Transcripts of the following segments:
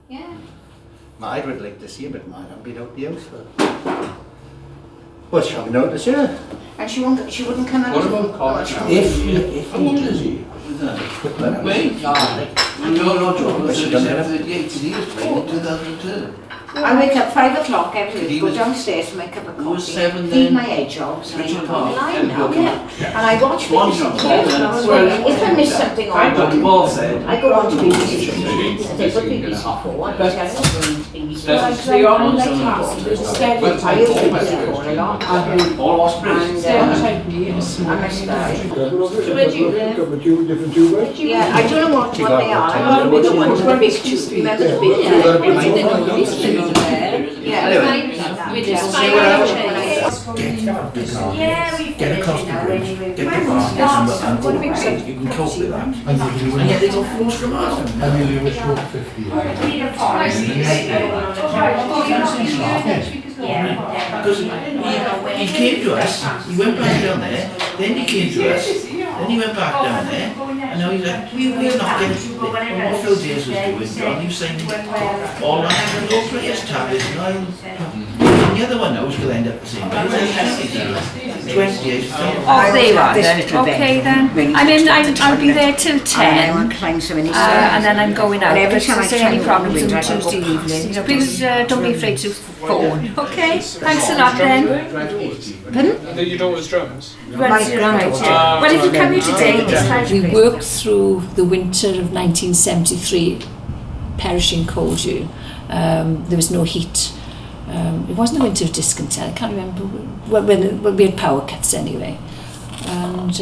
Yeah. I would like to see her, but mine haven't been out the house for. Well, she's coming out this year. And she wouldn't come out. What about college? If How old is he? Wait, no, John, What's she done there? 38, he was playing in 2002. I wake up 5 o'clock every week, go downstairs, make up a coffee, was 7 feed then. my hedgehogs, and Retral I Park. lie now, Yeah. and I watch One BBC shot. News, and I was going, if I miss something on, What the ball said. I go on to BBC News, they put BBC 4, and I tell them, They are on like that. There's a steady I use BBC 4 a lot, All lost and Bryn. I miss that. So where do you live? Different tubers? Yeah, I don't know what they are, I know the big ones, the big tubes, remember the big You've got to be mindful. Yeah. Anyway. Yeah, we Get across the bridge, get the bar, and go back. You can cope with that. And yet they got forced from us. I nearly was short 50. Because he came to us, he went back down there, then he came to us, then he went back down there, and now he's like, we're not getting what Phil Days was doing, John, he was saying all that, no prayers tablets, and the other one now is going to end up the same way. 28. Oh, there you are then. Okay then. I mean, I'll be there till 10. And then I'm going out. Every If time I there's try any to problems go on in, I go Tuesday past evening, it. please don't be afraid to phone. Okay? Thanks a lot then. Pardon? Your daughter's drums? Right, granddaughter. well, if you come here today, we worked through the winter of 1973, perishing cold year. There was no heat. It wasn't a winter of discontent. I can't remember when we had power cuts anyway. And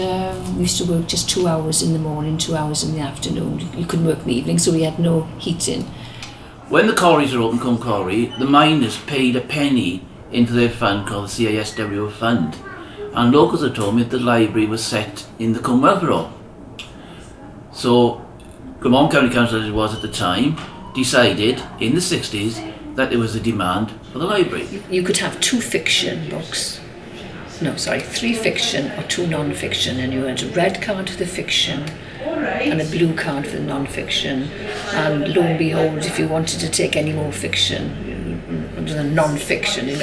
we used to work just 2 hours in the morning, 2 hours in the afternoon. You couldn't work in the evening, so we had no heating. When the quarries are open come quarry, the miners paid a penny into their fund called the CISW fund. And locals had told me that the library was set in the Cwm Welfare Hall. So, Glamorgan County Council, as it was at the time, decided in the 60s that there was a demand for the library. You could have 2 fiction books. No, sorry, 3 fiction or 2 non-fiction, and you had a red card for the fiction and a blue card for the non-fiction. And lo and behold, if you wanted to take any more fiction, the non-fiction, it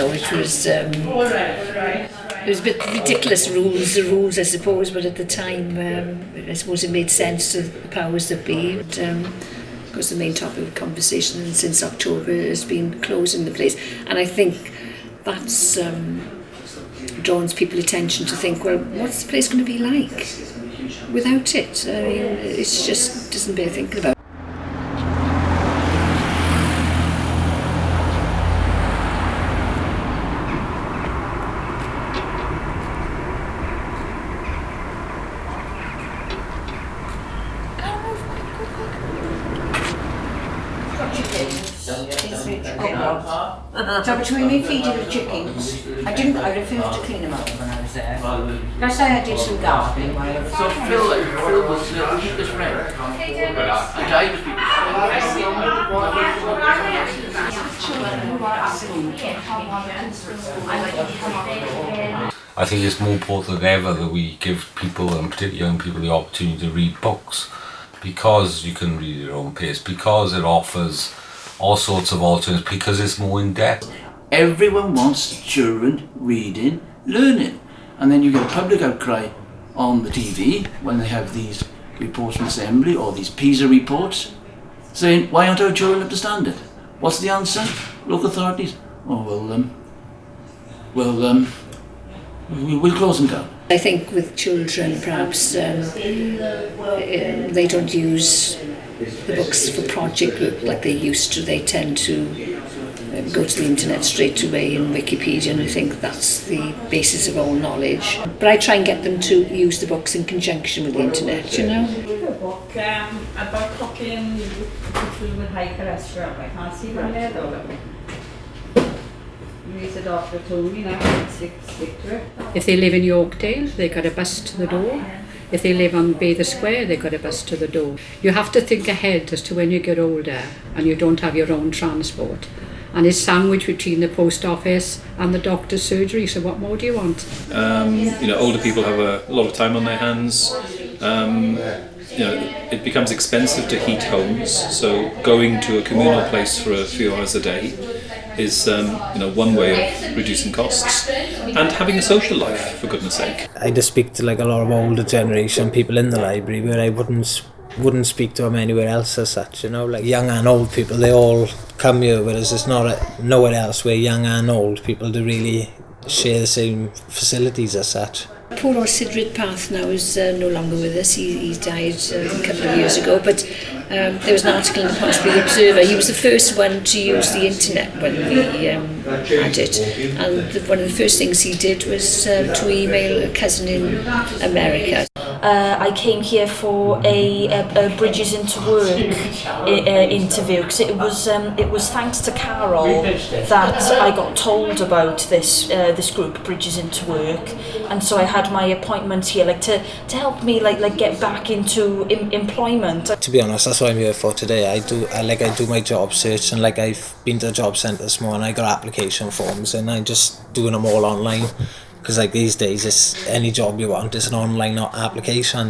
was a bit ridiculous rules, I suppose, but at the time, I suppose it made sense to the powers that be. Because the main topic of conversation since October has been closing the place, and I think that's draws people attention to think, well, what's the place going to be like without it? I mean, it's just doesn't bear thinking about. So between me feeding the chickens, I refused to clean them up when I was there. Last night I did some gardening while I was So Phil was his friend. And I was I think it's more important than ever that we give people, and particularly young people, the opportunity to read books, because you can read at your own pace, because it offers all sorts of alternatives, because it's more in depth. Everyone wants children reading, learning, and then you get a public outcry on the TV when they have these reports from Assembly or these PISA reports saying, why aren't our children up to standard? What's the answer? Local authorities? Oh, we'll close them down. I think with children, perhaps they don't use the books for project work like they used to. They tend to go to the internet straight away in Wikipedia, and I think that's the basis of all knowledge. But I try and get them to use the books in conjunction with the internet, you know. A book about cooking people with high cholesterol. I can't see them there though. The doctor told me now, stick to it. If they live in Yorkdale, they got a bus to the door. If they live on Bather Square, they got a bus to the door. You have to think ahead as to when you get older and you don't have your own transport. And it's sandwiched between the post office and the doctor's surgery, so what more do you want? Older people have a lot of time on their hands. it becomes expensive to heat homes, so going to a communal place for a few hours a day is one way of reducing costs, and having a social life, for goodness sake. I just speak to like a lot of older generation people in the library where I wouldn't speak to them anywhere else as such, like young and old people, they all come here, whereas it's nowhere else where young and old people do really share the same facilities as such. Poor old Sidrid Path now is no longer with us. He died a couple of years ago, but there was an article in the Ponsonby Observer. He was the first one to use the internet when we had it, and one of the first things he did was to email a cousin in America. I came here for a Bridges into Work interview, because it was thanks to Carol that I got told about this group, Bridges into Work, and so I had my appointment here, to help me like get back into employment. To be honest, that's what I'm here for today. I do my job search, and I've been to the job centre this morning. I got application forms, and I'm just doing them all online. Because these days, it's any job you want, it's an online application,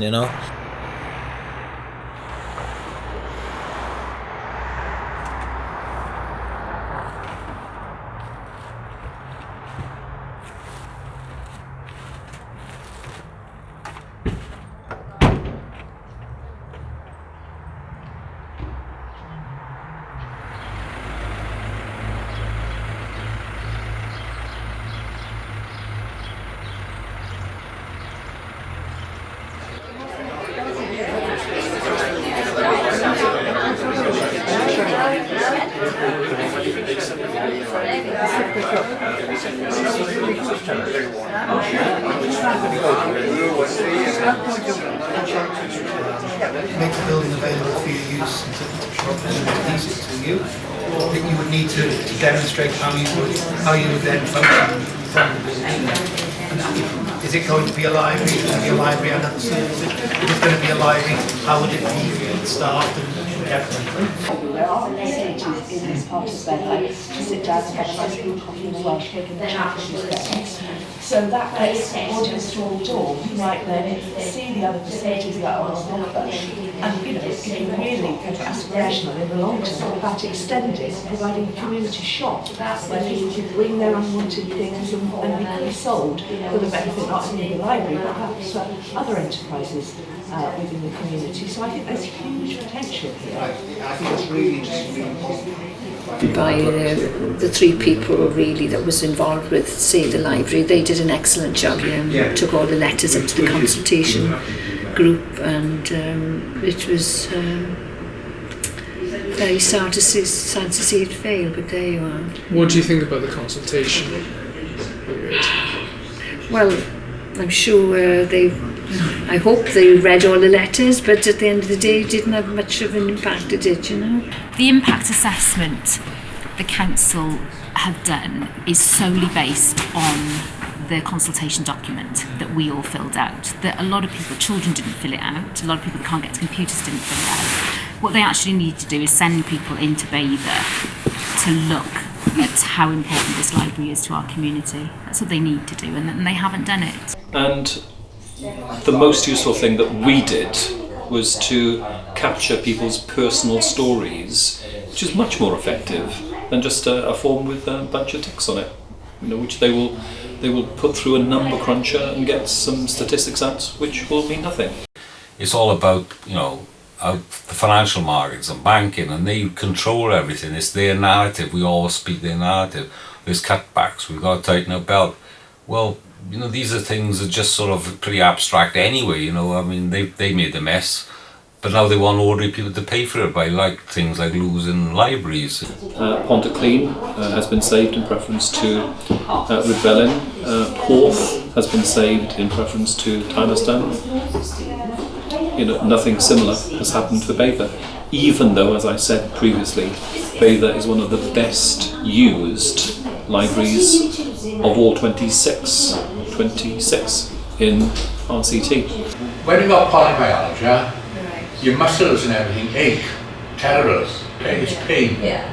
Make the building available for your use and to lease it to you. I think you would need to demonstrate how you would then function from the building. Is it going to be a library? Is it going to be a library? I don't see. If it's going to be a library, how would it be staffed and everything? There are facilities in this part of Beddau to sit down and have a nice cup of coffee in Welsh cake and chat to them. So that gets audience through the door. You might then see the other facilities that are on offer, and if you really aspirational in the long term about extending, providing a community shop where people can bring their unwanted things and be sold for the benefit not only of the library but perhaps other enterprises within the community. So I think there's huge potential here. I think it's really important. By the three people really that was involved with, say, the library, they did an excellent job. Took all the letters up to the consultation group, and it was very sad to see it fail, but there you are. What do you think about the consultation period? Well, I'm sure I hope they read all the letters, but at the end of the day it didn't have much of an impact, did it, The impact assessment the council have done is solely based on the consultation document that we all filled out. That a lot of people, children didn't fill it out, a lot of people that can't get to computers didn't fill it out. What they actually need to do is send people into Bethan to look at how important this library is to our community. That's what they need to do, and they haven't done it. And the most useful thing that we did was to capture people's personal stories, which is much more effective than just a form with a bunch of ticks on it, which they will put through a number cruncher and get some statistics out, which will mean nothing. It's all about the financial markets and banking, and they control everything. It's their narrative. We always speak their narrative. There's cutbacks. We've got to tighten our belt. Well, these are things that are just sort of pretty abstract anyway. They made the mess, but now they want ordinary people to pay for it by things like losing libraries. Pontyclean has been saved in preference to Rhydfelyn. Porth has been saved in preference to Tylerstown. Nothing similar has happened for Betha, even though, as I said previously, Betha is one of the best used libraries of all 26 in RCT. When you got polymyalgia, your muscles and everything ache, terrible, okay? It's pain. Yeah.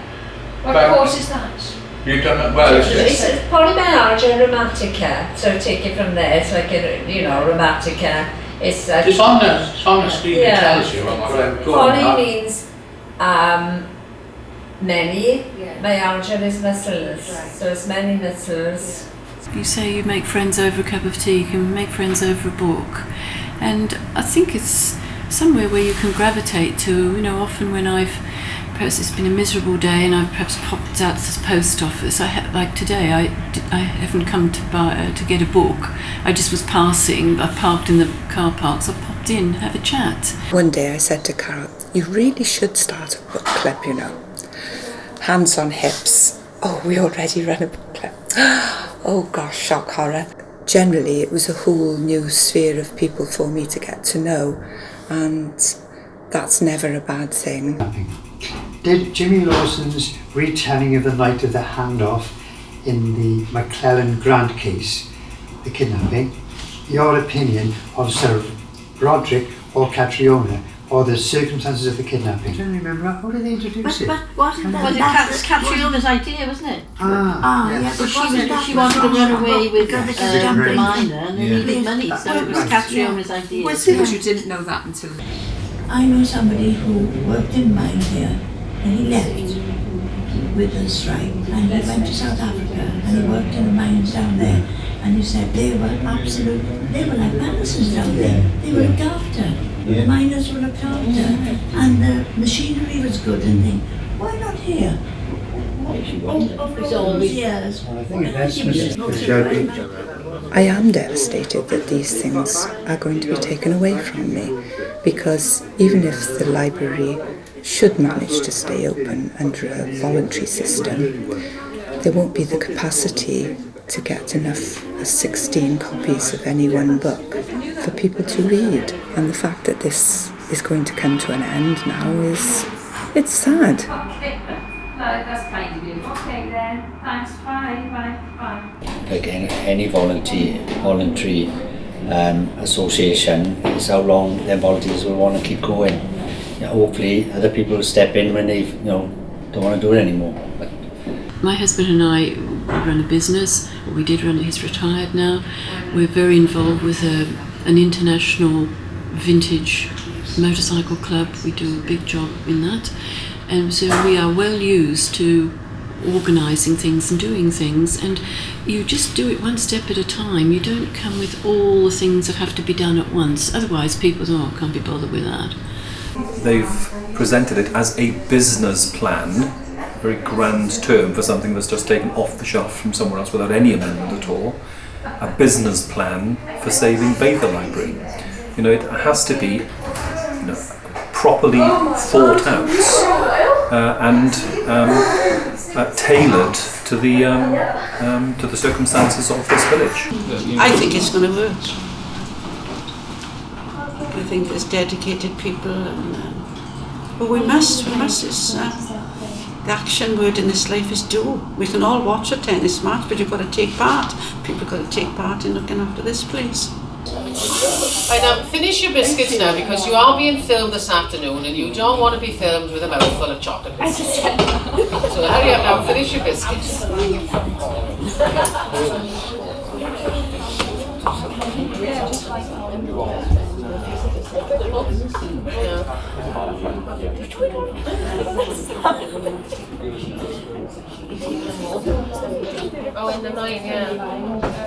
What causes that? You don't know, well, it's polymyalgia rheumatica, so take it from there. It's like rheumatica. It's It's on the screen, it tells you. Poly means many. Myalgia is muscles. So it's many muscles. You say you make friends over a cup of tea, you can make friends over a book. And I think it's somewhere where you can gravitate to. You know, often when perhaps it's been a miserable day and I've perhaps popped out to the post office. Like today, I haven't come to get a book. I just was passing. I parked in the car park, so I popped in, have a chat. One day I said to Carol, you really should start a book club, you know. Hands on hips. Oh, we already run a book club. Oh gosh, shock horror. Generally, it was a whole new sphere of people for me to get to know, and that's never a bad thing. Did Jimmy Lawson's retelling of the night of the handoff in the McClellan Grant case, the kidnapping, your opinion of Sir Roderick or Catriona, or the circumstances of the kidnapping? I don't remember. How did they introduce it? But wasn't that Catriona's idea, wasn't it? Yeah, but she wanted to run away with the minor and they needed money, so it was Catriona's idea. But you didn't know that until... I know somebody who worked in mine here, and he left with the strike, and he went to South Africa, and he worked in the mines down there, and he said they were like medicines down there. They were looked after. The miners were looked after, and the machinery was good, and they, why not here? I am devastated that these things are going to be taken away from me, because even if the library should manage to stay open under a voluntary system, there won't be the capacity to get enough as 16 copies of any one book for people to read. And the fact that this is going to come to an end now it's sad. That's kind of you. Okay then, thanks, bye. Like any voluntary association, is how long their volunteers will want to keep going. Yeah, hopefully other people will step in when they don't want to do it anymore. But my husband and I run a business, or we did run it, he's retired now. We're very involved with an international vintage motorcycle club. We do a big job in that. And so we are well used to organising things and doing things, and you just do it one step at a time. You don't come with all the things that have to be done at once, otherwise people can't be bothered with that. They've presented it as a business plan, a very grand term for something that's just taken off the shelf from somewhere else without any amendment at all. A business plan for saving Bethan Library. It has to be properly thought out and tailored to the circumstances of this village. I think it's going to work. I think there's dedicated people, but we must. It's, the action word in this life is do. We can all watch a tennis match, but you've got to take part. People have got to take part in looking after this place. Right, now finish your biscuits now, because you are being filmed this afternoon and you don't want to be filmed with a mouthful of chocolate biscuits. So hurry up now, finish your biscuits. Oh, in the mine, yeah.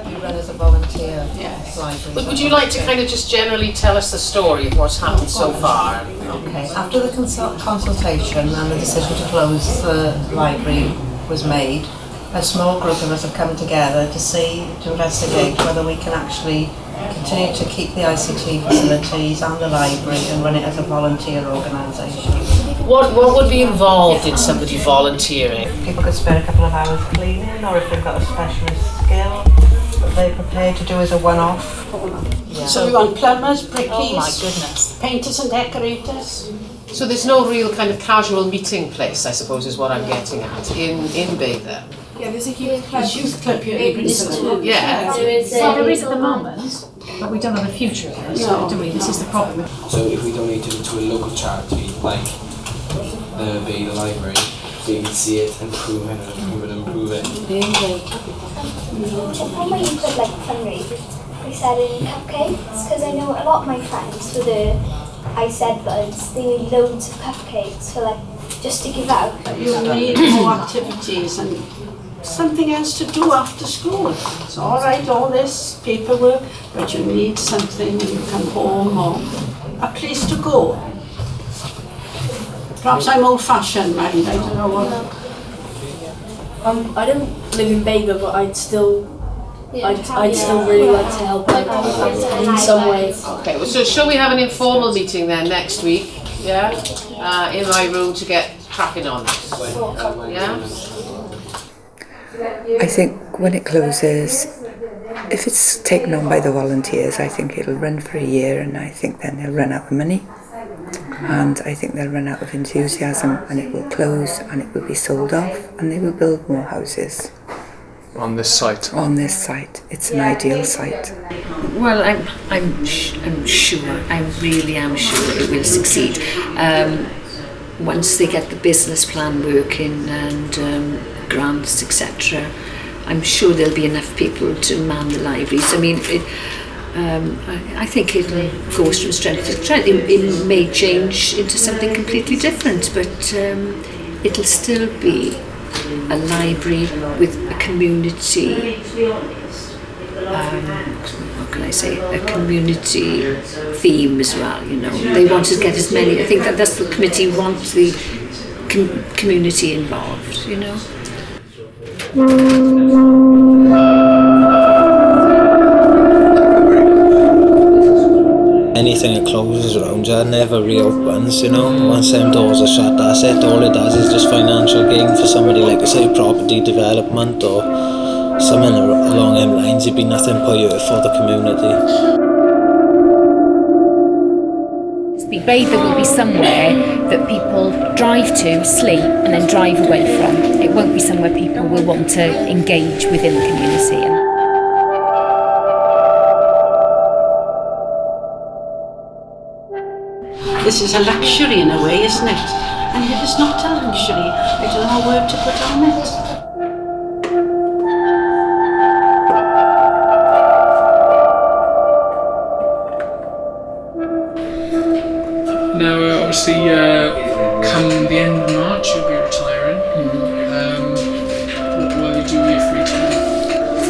You run as a volunteer. Yes. Right. But would you like to kind of just generally tell us the story of what's happened so far? Okay. After the consultation and the decision to close the library was made, a small group of us have come together to investigate whether we can actually continue to keep the ICT facilities and the library and run it as a volunteer organisation. What would be involved in somebody volunteering? People could spend a couple of hours cleaning, or if they've got a specialist skill that they're prepared to do as a one-off. Yeah. So we want plumbers, brickies, oh my goodness, painters and decorators. So there's no real kind of casual meeting place, I suppose, is what I'm getting at, in Beddau. Yeah, there's a youth club here. Yeah. There is at the moment, but we don't have a future here, so do we? This is the problem. So if we donate it to a local charity, like the Beddau Library, we can see it, improve it, and improve it. How many like fundraisers selling cupcakes because I know a lot of my friends for the Zdzieblos, they need loads of cupcakes for like just to give out. You need more activities and something else to do after school. It's all right, all this paperwork, but you need something when you come home or a place to go. Perhaps I'm old-fashioned, mind, I don't know what. I don't live in Bega, but I'd still really like to help in some way. Okay, well, so shall we have an informal meeting then next week? Yeah, in my room to get cracking on this. Yeah. I think when it closes, if it's taken on by the volunteers, I think it'll run for a year, and I think then they'll run out of money. And I think they'll run out of enthusiasm, and it will close and it will be sold off, and they will build more houses. On this site? On this site. It's an ideal site. Well, I'm sure, I really am sure it will succeed. Once they get the business plan working and grants, etc., I'm sure there'll be enough people to man the libraries. I mean, I think it'll go from strength to strength. It may change into something completely different, but it'll still be a library with a community, what can I say, a community theme as well, you know. They want to get as many, I think that's the committee wants the community involved, you know. Anything that closes around you never reopens, you know. Once them doors are shut, that's it. All it does is just financial gain for somebody, like I say, property development or something along them lines. It'd be nothing positive for the community. Bethan will be somewhere that people drive to, sleep, and then drive away from. It won't be somewhere people will want to engage within the community. This is a luxury in a way, isn't it? And if it's not a luxury, I don't know what word to put on it. Now, obviously, come the end of March, you'll be retiring. What will you do with your free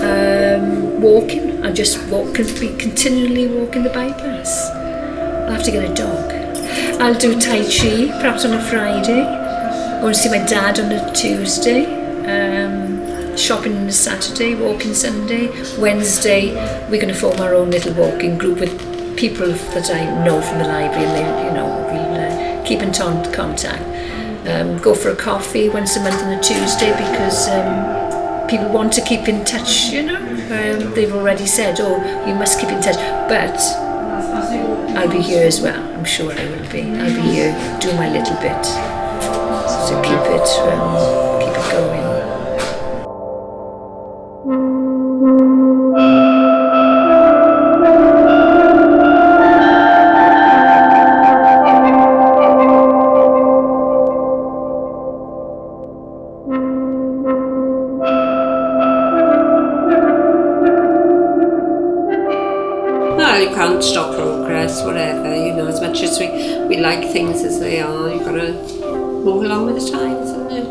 time? Walking. I just be continually walking the bypass. I'll have to get a dog. I'll do Tai Chi, perhaps on a Friday. I want to see my dad on a Tuesday. Shopping on a Saturday, walking Sunday. Wednesday, we're going to form our own little walking group with people that I know from the library, and they, you know, we'll keep in contact. Go for a coffee once a month on a Tuesday because people want to keep in touch, you know. They've already said, oh, you must keep in touch, but I'll be here as well. I'm sure I will be. I'll be here doing my little bit to keep it going. Can't stop progress, whatever, you know, as much as we like things as they are, you've got to move along with the times, isn't it?